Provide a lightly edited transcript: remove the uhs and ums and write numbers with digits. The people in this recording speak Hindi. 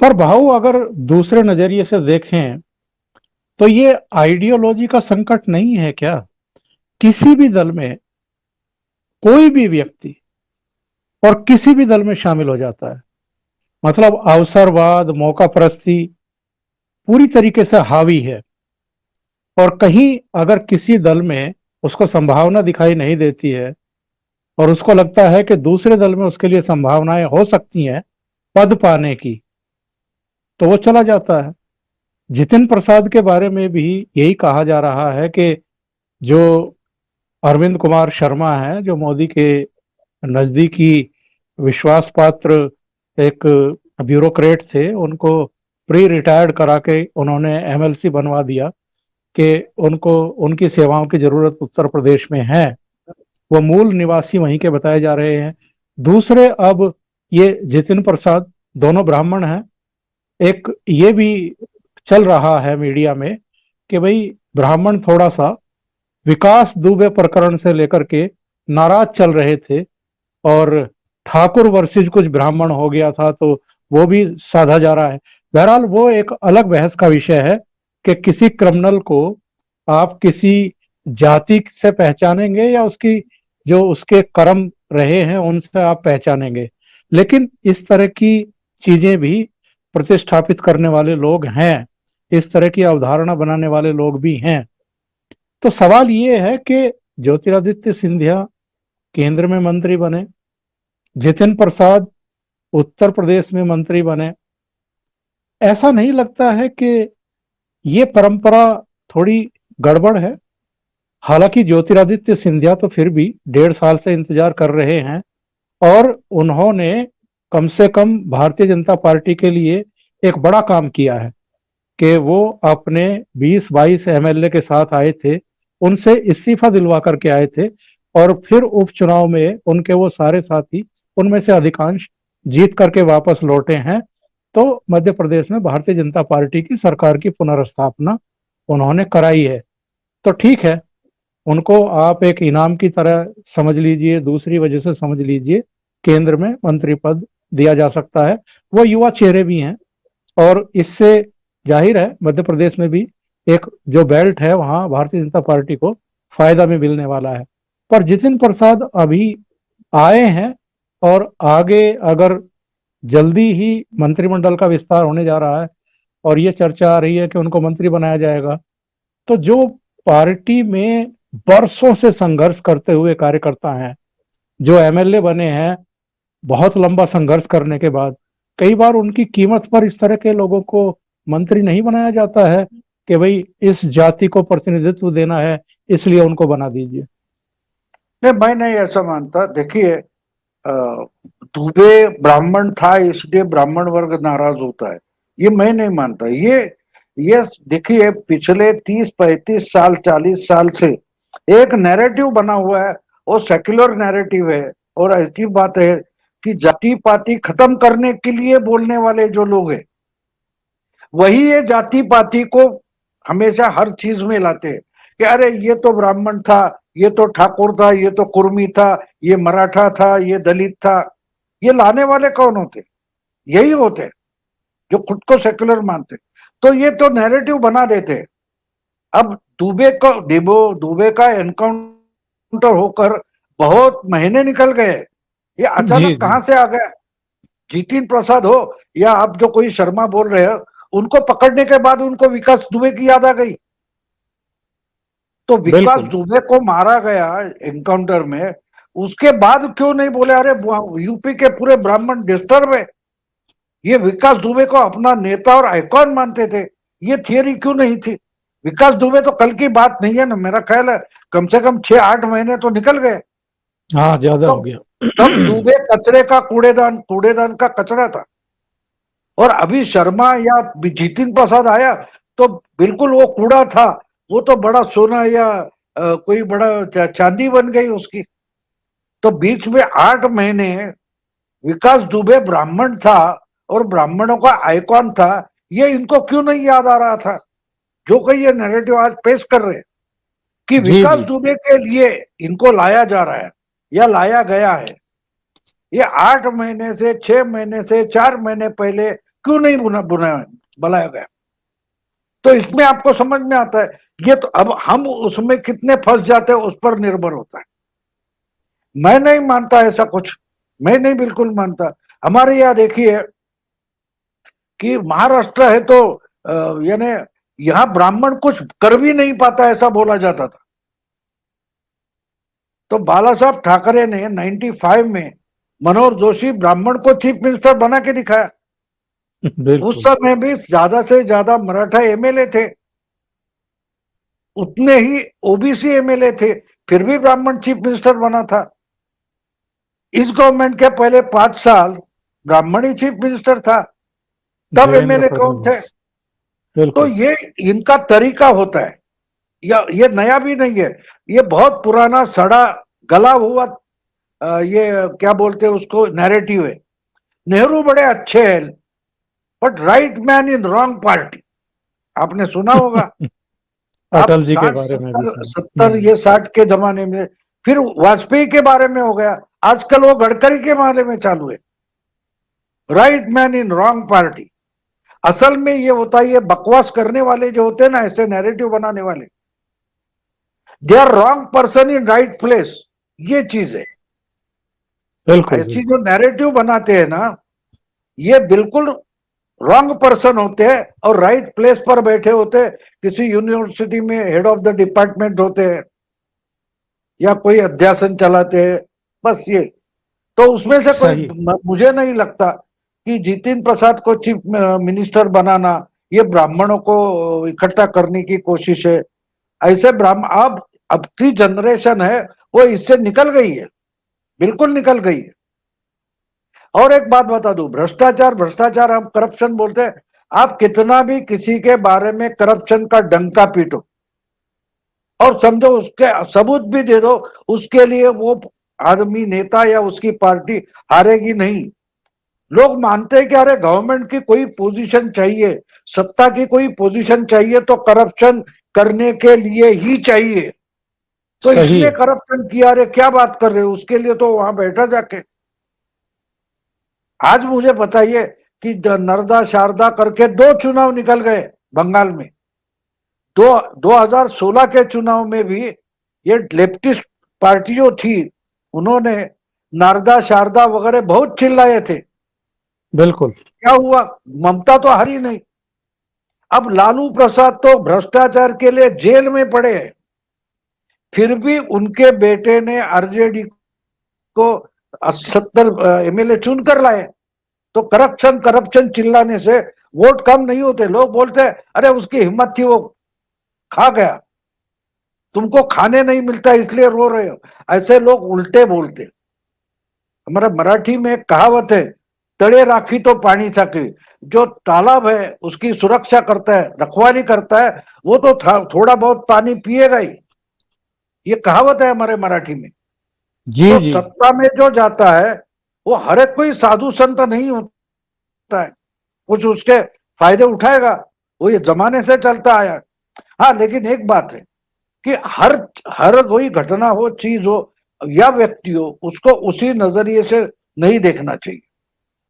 पर भाऊ अगर दूसरे नजरिए से देखें तो ये आइडियोलॉजी का संकट नहीं है क्या? किसी भी दल में कोई भी व्यक्ति और किसी भी दल में शामिल हो जाता है। मतलब अवसरवाद, मौका परस्ती पूरी तरीके से हावी है। और कहीं अगर किसी दल में उसको संभावना दिखाई नहीं देती है और उसको लगता है कि दूसरे दल में उसके लिए संभावनाएं हो सकती हैं पद पाने की, तो वो चला जाता है। जितिन प्रसाद के बारे में भी यही कहा जा रहा है कि जो अरविंद कुमार शर्मा है, जो मोदी के नजदीकी विश्वास पात्र एक ब्यूरोक्रेट थे, उनको प्री रिटायर्ड करा के उन्होंने एमएलसी बनवा दिया कि उनको उनकी सेवाओं की जरूरत उत्तर प्रदेश में है। वो मूल निवासी वहीं के बताए जा रहे हैं। दूसरे, अब ये जितिन प्रसाद दोनों ब्राह्मण हैं। एक ये भी चल रहा है मीडिया में कि भाई ब्राह्मण थोड़ा सा विकास दुबे प्रकरण से लेकर के नाराज चल रहे थे, और ठाकुर वर्सेज कुछ ब्राह्मण हो गया था, तो वो भी साधा जा रहा है। बहरहाल वो एक अलग बहस का विषय है कि किसी क्रिमिनल को आप किसी जाति से पहचानेंगे या उसकी जो उसके कर्म रहे हैं उनसे आप पहचानेंगे। लेकिन इस तरह की चीजें भी प्रतिष्ठापित करने वाले लोग हैं, इस तरह की अवधारणा बनाने वाले लोग भी हैं। तो सवाल ये है कि ज्योतिरादित्य सिंधिया केंद्र में मंत्री बने, जितिन प्रसाद उत्तर प्रदेश में मंत्री बने। ऐसा नहीं लगता है कि ये परंपरा थोड़ी गड़बड़ है? हालांकि ज्योतिरादित्य सिंधिया तो फिर भी 1.5 साल से इंतजार कर रहे हैं, और उन्होंने कम से कम भारतीय जनता पार्टी के लिए एक बड़ा काम किया है कि वो अपने 20-22 एमएलए के साथ आए थे, उनसे इस्तीफा दिलवा करके आए थे, और फिर उपचुनाव में उनके वो सारे साथी, उनमें से अधिकांश जीत करके वापस लौटे हैं। तो मध्य प्रदेश में भारतीय जनता पार्टी की सरकार की पुनर्स्थापना उन्होंने कराई है। तो ठीक है, उनको आप एक इनाम की तरह समझ लीजिए, दूसरी वजह से समझ लीजिए, केंद्र में मंत्री पद दिया जा सकता है। वो युवा चेहरे भी हैं, और इससे जाहिर है मध्य प्रदेश में भी एक जो बेल्ट है वहां भारतीय जनता पार्टी को फायदा भी मिलने वाला है। पर जितिन प्रसाद अभी आए हैं, और आगे अगर जल्दी ही मंत्रिमंडल का विस्तार होने जा रहा है और ये चर्चा आ रही है कि उनको मंत्री बनाया जाएगा, तो जो पार्टी में बरसों से संघर्ष करते हुए कार्यकर्ता हैं, जो एमएलए बने हैं बहुत लंबा संघर्ष करने के बाद, कई बार उनकी कीमत पर इस तरह के लोगों को मंत्री नहीं बनाया जाता है कि भाई इस जाति को प्रतिनिधित्व देना है इसलिए उनको बना दीजिए। नहीं, मैं नहीं ऐसा मानता। देखिए, दुबे ब्राह्मण था इसलिए ब्राह्मण वर्ग नाराज होता है, ये मैं नहीं मानता। ये देखिए, पिछले 30-35 साल 40 साल से एक नैरेटिव बना हुआ है, वो सेक्युलर नैरेटिव है। और ऐसी बात है कि जाति पाति खत्म करने के लिए बोलने वाले जो लोग हैं, वही ये जाति पाति को हमेशा हर चीज में लाते हैं कि अरे ये तो ब्राह्मण था, ये तो ठाकुर था, ये तो कुर्मी था, ये मराठा था, ये दलित था। ये लाने वाले कौन होते? यही होते जो खुद को सेक्युलर मानते। तो ये तो नैरेटिव बना देते। अब दुबे का एनकाउंटर होकर बहुत महीने निकल गए, ये जी अचानक जी। कहां से आ गया? जितिन प्रसाद हो या आप जो कोई शर्मा बोल रहे हो, उनको पकड़ने के बाद उनको विकास दुबे की याद आ गई। तो विकास बिल्कुल। दुबे को मारा गया एनकाउंटर में, उसके बाद क्यों नहीं बोले अरे यूपी के पूरे ब्राह्मण डिस्टर्ब है? ये विकास दुबे को अपना नेता और आइकॉन मानते थे, ये थियरी क्यों नहीं थी? विकास दुबे तो कल की बात नहीं है ना, मेरा ख्याल है कम से कम 6-8 महीने तो निकल गए। हाँ, ज्यादा तो हो गया। तब दुबे कचरे का कूड़ेदान का कचरा था। और अभी शर्मा या जितिन प्रसाद आया तो बिल्कुल वो कूड़ा था, वो तो बड़ा सोना या कोई बड़ा चांदी बन गई उसकी। तो बीच में 8 महीने विकास दुबे ब्राह्मण था और ब्राह्मणों का आइकॉन था, ये इनको क्यों नहीं याद आ रहा था? जो कि ये नैरेटिव आज पेश कर रहे हैं कि जी विकास जी। दुबे के लिए इनको लाया जा रहा है या लाया गया है। ये 8 महीने से 6 महीने से 4 महीने पहले क्यों नहीं बुलाया गया? तो इसमें आपको समझ में आता है, ये तो अब हम उसमें कितने फंस जाते हैं उस पर निर्भर होता है। मैं नहीं मानता ऐसा कुछ, मैं नहीं बिल्कुल मानता। हमारे यहाँ देखिए कि महाराष्ट्र है तो यानी यहां ब्राह्मण कुछ कर भी नहीं पाता ऐसा बोला जाता था। तो बाला साहब ठाकरे ने 95 में मनोहर जोशी ब्राह्मण को चीफ मिनिस्टर बना के दिखाया। उस समय भी ज्यादा से ज्यादा मराठा एमएलए थे, उतने ही ओबीसी एमएलए थे, फिर भी ब्राह्मण चीफ मिनिस्टर बना था। इस गवर्नमेंट के पहले 5 साल ब्राह्मण ही चीफ मिनिस्टर था, तब एमएलए कौन थे? तो ये इनका तरीका होता है, या ये नया भी नहीं है, ये बहुत पुराना सड़ा गला हुआ ये क्या बोलते हैं उसको, नैरेटिव है। नेहरू बड़े अच्छे हैं but right man in wrong party, आपने सुना होगा। अटल जी के बारे में भी 70 ये 60 के जमाने में, फिर वाजपेयी के बारे में हो गया, आजकल वो गडकरी के बारे में चालू है, right man in wrong party. असल में ये होता है, ये बकवास करने वाले जो होते हैं ना, ऐसे नैरेटिव बनाने वाले, they are wrong person in right place, ये चीज है। ऐसी जो नैरेटिव बनाते हैं ना, ये बिल्कुल रॉन्ग पर्सन होते हैं और राइट प्लेस पर बैठे होते हैं, किसी यूनिवर्सिटी में हेड ऑफ द डिपार्टमेंट होते हैं या कोई अध्यासन चलाते हैं, बस ये। तो उसमें से कोई, मुझे नहीं लगता कि जितिन प्रसाद को चीफ मिनिस्टर बनाना ये ब्राह्मणों को इकट्ठा करने की कोशिश है। ऐसे ब्राह्मण अब की जनरेशन है वो इससे निकल गई है, बिल्कुल निकल गई है। और एक बात बता दूं, भ्रष्टाचार भ्रष्टाचार हम करप्शन बोलते हैं, आप कितना भी किसी के बारे में करप्शन का डंका पीटो और समझो उसके सबूत भी दे दो, उसके लिए वो आदमी नेता या उसकी पार्टी हारेगी नहीं। लोग मानते हैं कि अरे गवर्नमेंट की कोई पोजीशन चाहिए, सत्ता की कोई पोजीशन चाहिए तो करप्शन करने के लिए ही चाहिए, तो इसने करप्शन किया, अरे क्या बात कर रहे हो, उसके लिए तो वहां बैठा जाके। आज मुझे बताइए कि नर्मदा शारदा करके 2 चुनाव निकल गए बंगाल में, 2016 के चुनाव में भी ये लेफ्टिस्ट पार्टी जो थी उन्होंने नारदा शारदा वगैरह बहुत चिल्लाए थे, बिल्कुल। क्या हुआ, ममता तो हारी नहीं। अब लालू प्रसाद तो भ्रष्टाचार के लिए जेल में पड़े हैं, फिर भी उनके बेटे ने आरजेडी को 70 एमएलए चुनकर लाए। तो करप्शन करप्शन चिल्लाने से वोट कम नहीं होते। लोग बोलते हैं अरे उसकी हिम्मत थी, वो खा गया, तुमको खाने नहीं मिलता इसलिए रो रहे हो। ऐसे लोग उल्टे बोलते। हमारा मराठी में एक कहावत है, तड़े राखी तो पानी छाकी। जो तालाब है उसकी सुरक्षा करता है, रखवाली करता है, वो तो थोड़ा बहुत पानी पिएगा ही, ये कहावत है हमारे मराठी में। जी, तो सत्ता में जो जाता है वो हर एक कोई साधु संत नहीं होता है, कुछ उसके फायदे उठाएगा, वो ये जमाने से चलता आया। हाँ, लेकिन एक बात है कि हर कोई घटना हो, चीज हो या व्यक्ति हो, उसको उसी नजरिए से नहीं देखना चाहिए।